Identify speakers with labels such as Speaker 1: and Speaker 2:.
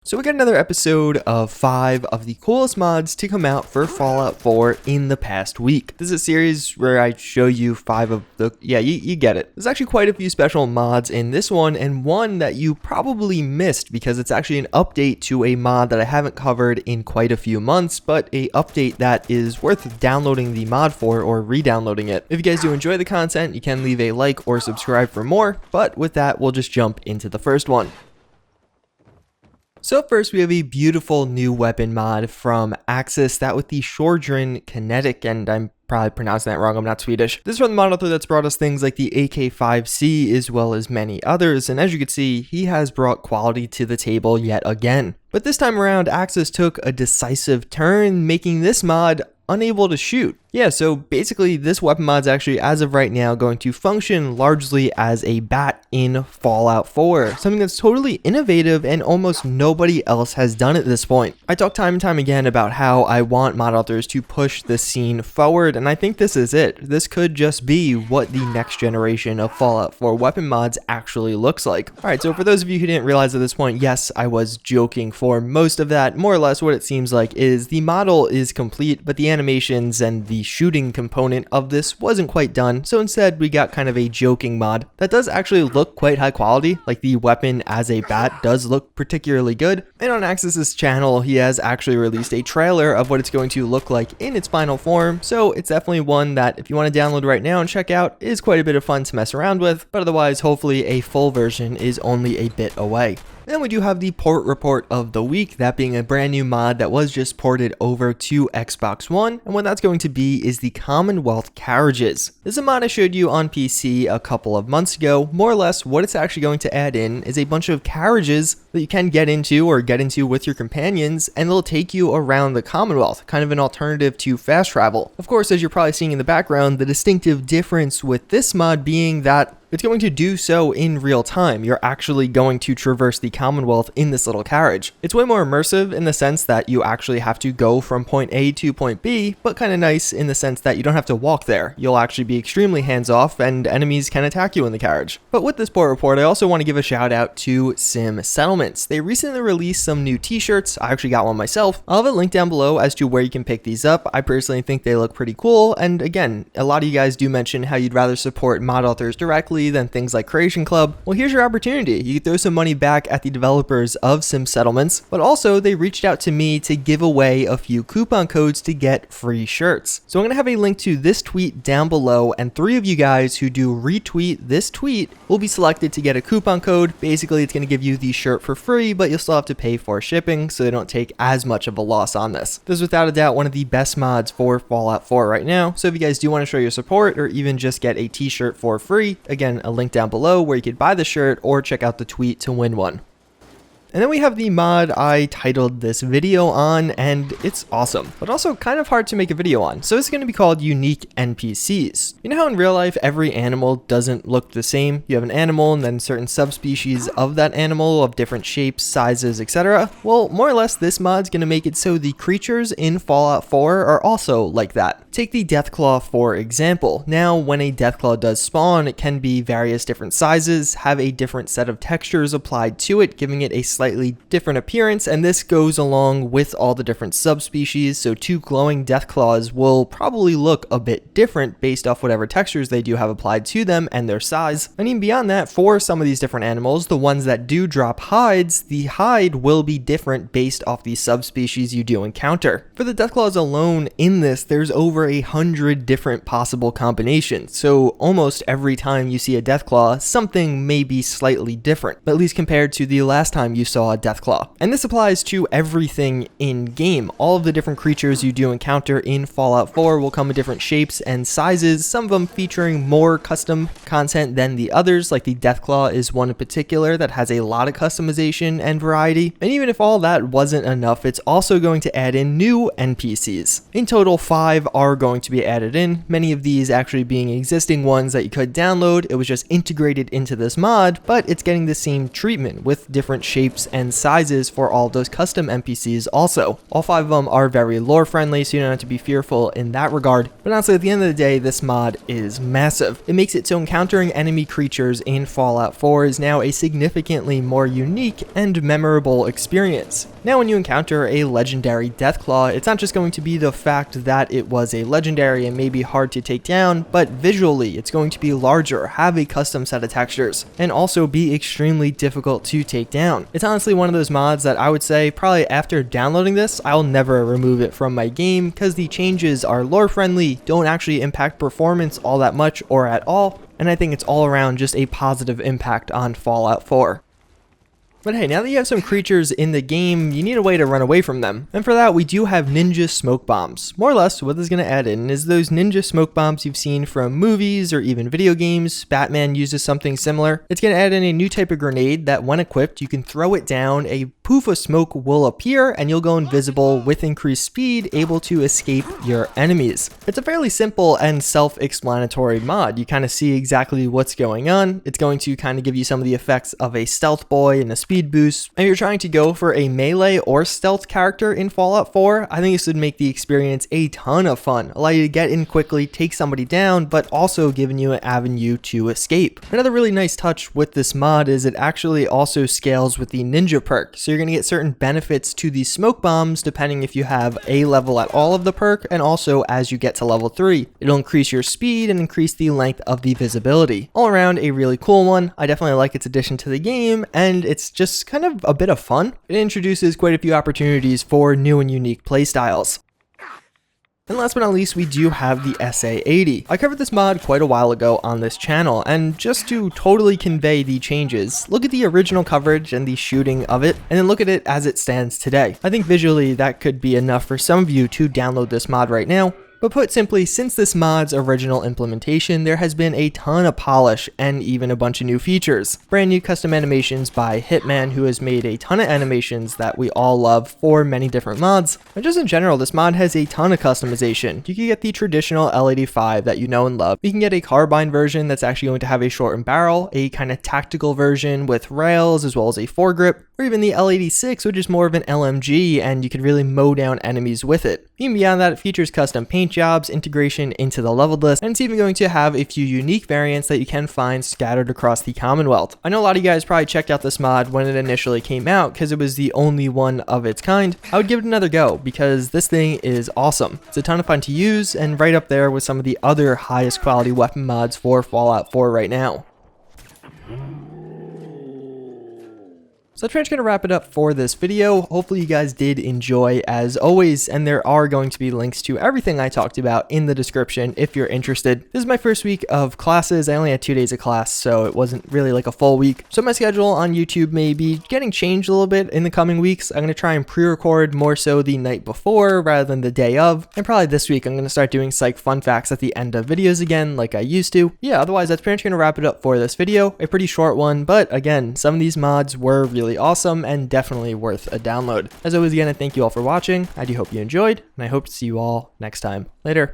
Speaker 1: So we got another episode of 5 of the coolest mods to come out for Fallout 4 in the past week. This is a series where I show you 5 of the, you get it. There's actually quite a few special mods in this one, and one that you probably missed because it's actually an update to a mod that I haven't covered in quite a few months, but a update that is worth downloading the mod for or re-downloading it. If you guys do enjoy the content, you can leave a like or subscribe for more, but with that, we'll just jump into the first one. So first we have a beautiful new weapon mod from Axis, that with the Sjorgen Kinetic, and I'm probably pronouncing that wrong, I'm not Swedish. This is from the mod author that's brought us things like the AK-5C as well as many others, and as you can see, he has brought quality to the table yet again. But this time around, Axis took a decisive turn, making this mod unable to shoot. Yeah, so basically this weapon mod's actually, as of right now, going to function largely as a bat in Fallout 4. Something that's totally innovative and almost nobody else has done at this point. I talk time and time again about how I want mod authors to push the scene forward, and I think this is it. This could just be what the next generation of Fallout 4 weapon mods actually looks like. Alright, so for those of you who didn't realize at this point, yes, I was joking for most of that. More or less what it seems like is the model is complete, but the animations and the shooting component of this wasn't quite done, so instead we got kind of a joking mod that does actually look quite high quality. Like, the weapon as a bat does look particularly good, and on Axis's channel he has actually released a trailer of what it's going to look like in its final form, so it's definitely one that if you want to download right now and check out, is quite a bit of fun to mess around with, but otherwise hopefully a full version is only a bit away. Then we do have the port report of the week, that being a brand new mod that was just ported over to Xbox One, and what that's going to be is the CommonwealthCarriages. This is a mod I showed you on PC a couple of months ago. More or less what it's actually going to add in is a bunch of carriages that you can get into with your companions, and they'll take you around the Commonwealth, kind of an alternative to fast travel. Of course, as you're probably seeing in the background, the distinctive difference with this mod being that it's going to do so in real time. You're actually going to traverse the Commonwealth in this little carriage. It's way more immersive in the sense that you actually have to go from point A to point B, but kind of nice in the sense that you don't have to walk there. You'll actually be extremely hands-off and enemies can attack you in the carriage. But with this port report, I also want to give a shout out to Sim Settlements. They recently released some new t-shirts. I actually got one myself. I'll have a link down below as to where you can pick these up. I personally think they look pretty cool, and again, a lot of you guys do mention how you'd rather support mod authors directly than things like Creation Club. Well, here's your opportunity. You can throw some money back at the developers of Sim Settlements, but also they reached out to me to give away a few coupon codes to get free shirts. So I'm going to have a link to this tweet down below, and 3 of you guys who do retweet this tweet will be selected to get a coupon code. Basically, it's going to give you the shirt for free, but you'll still have to pay for shipping, so they don't take as much of a loss on this. This is without a doubt one of the best mods for Fallout 4 right now, so if you guys do want to show your support or even just get a t-shirt for free, again, a link down below where you could buy the shirt or check out the tweet to win one. And then we have the mod I titled this video on, and it's awesome, but also kind of hard to make a video on. So it's going to be called Unique NPCs. You know how in real life every animal doesn't look the same? You have an animal and then certain subspecies of that animal of different shapes, sizes, etc. Well, more or less this mod's going to make it so the creatures in Fallout 4 are also like that. Take the Deathclaw for example. Now when a Deathclaw does spawn, it can be various different sizes, have a different set of textures applied to it, giving it a slightly different appearance, and this goes along with all the different subspecies, so 2 glowing Deathclaws will probably look a bit different based off whatever textures they do have applied to them and their size. And even beyond that, for some of these different animals, the ones that do drop hides, the hide will be different based off the subspecies you do encounter. For the Deathclaws alone in this, there's over 100 different possible combinations, so almost every time you see a Deathclaw, something may be slightly different, at least compared to the last time you saw a Deathclaw. And this applies to everything in game. All of the different creatures you do encounter in Fallout 4 will come in different shapes and sizes, some of them featuring more custom content than the others, like the Deathclaw is one in particular that has a lot of customization and variety. And even if all that wasn't enough, it's also going to add in new NPCs. In total, 5 are are going to be added in, many of these actually being existing ones that you could download. It was just integrated into this mod, but it's getting the same treatment with different shapes and sizes for all those custom NPCs also. All 5 of them are very lore friendly, so you don't have to be fearful in that regard. But honestly, at the end of the day, this mod is massive. It makes it so encountering enemy creatures in Fallout 4 is now a significantly more unique and memorable experience. Now when you encounter a legendary Deathclaw, it's not just going to be the fact that it was a legendary and maybe hard to take down, but visually it's going to be larger, have a custom set of textures, and also be extremely difficult to take down. It's honestly one of those mods that I would say probably after downloading this, I'll never remove it from my game because the changes are lore friendly, don't actually impact performance all that much or at all, and I think it's all around just a positive impact on Fallout 4. But hey, now that you have some creatures in the game, you need a way to run away from them. And for that, we do have ninja smoke bombs. More or less, what this is going to add in is those ninja smoke bombs you've seen from movies or even video games. Batman uses something similar. It's going to add in a new type of grenade that when equipped, you can throw it down, a poof of smoke will appear, and you'll go invisible with increased speed, able to escape your enemies. It's a fairly simple and self-explanatory mod. You kind of see exactly what's going on. It's going to kind of give you some of the effects of a stealth boy and a speed boost. If you're trying to go for a melee or stealth character in Fallout 4, I think this would make the experience a ton of fun. Allow you to get in quickly, take somebody down, but also giving you an avenue to escape. Another really nice touch with this mod is it actually also scales with the ninja perk. So you're going to get certain benefits to the smoke bombs depending if you have a level at all of the perk, and also as you get to level 3. It'll increase your speed and increase the length of the visibility. All around a really cool one. I definitely like its addition to the game, and it's just kind of a bit of fun. It introduces quite a few opportunities for new and unique playstyles. And last but not least, we do have the SA-80. I covered this mod quite a while ago on this channel, and just to totally convey the changes, look at the original coverage and the shooting of it, and then look at it as it stands today. I think visually that could be enough for some of you to download this mod right now. But put simply, since this mod's original implementation, there has been a ton of polish and even a bunch of new features. Brand new custom animations by Hitman, who has made a ton of animations that we all love for many different mods. And just in general, this mod has a ton of customization. You can get the traditional L85 that you know and love. You can get a carbine version that's actually going to have a shortened barrel, a kind of tactical version with rails as well as a foregrip, or even the L86, which is more of an LMG, and you can really mow down enemies with it. Even beyond that, it features custom paint jobs, integration into the leveled list, and it's even going to have a few unique variants that you can find scattered across the Commonwealth. I know a lot of you guys probably checked out this mod when it initially came out because it was the only one of its kind. I would give it another go because this thing is awesome. It's a ton of fun to use and right up there with some of the other highest quality weapon mods for Fallout 4 right now. So that's pretty much going to wrap it up for this video. Hopefully you guys did enjoy as always, and there are going to be links to everything I talked about in the description if you're interested. This is my first week of classes. I only had 2 days of class, so it wasn't really like a full week. So my schedule on YouTube may be getting changed a little bit in the coming weeks. I'm going to try and pre-record more so the night before rather than the day of. And probably this week I'm going to start doing psych fun facts at the end of videos again like I used to. Yeah, otherwise that's pretty much going to wrap it up for this video. A pretty short one, but again, some of these mods were really awesome and definitely worth a download. As always, again, I thank you all for watching. I do hope you enjoyed, and I hope to see you all next time. Later.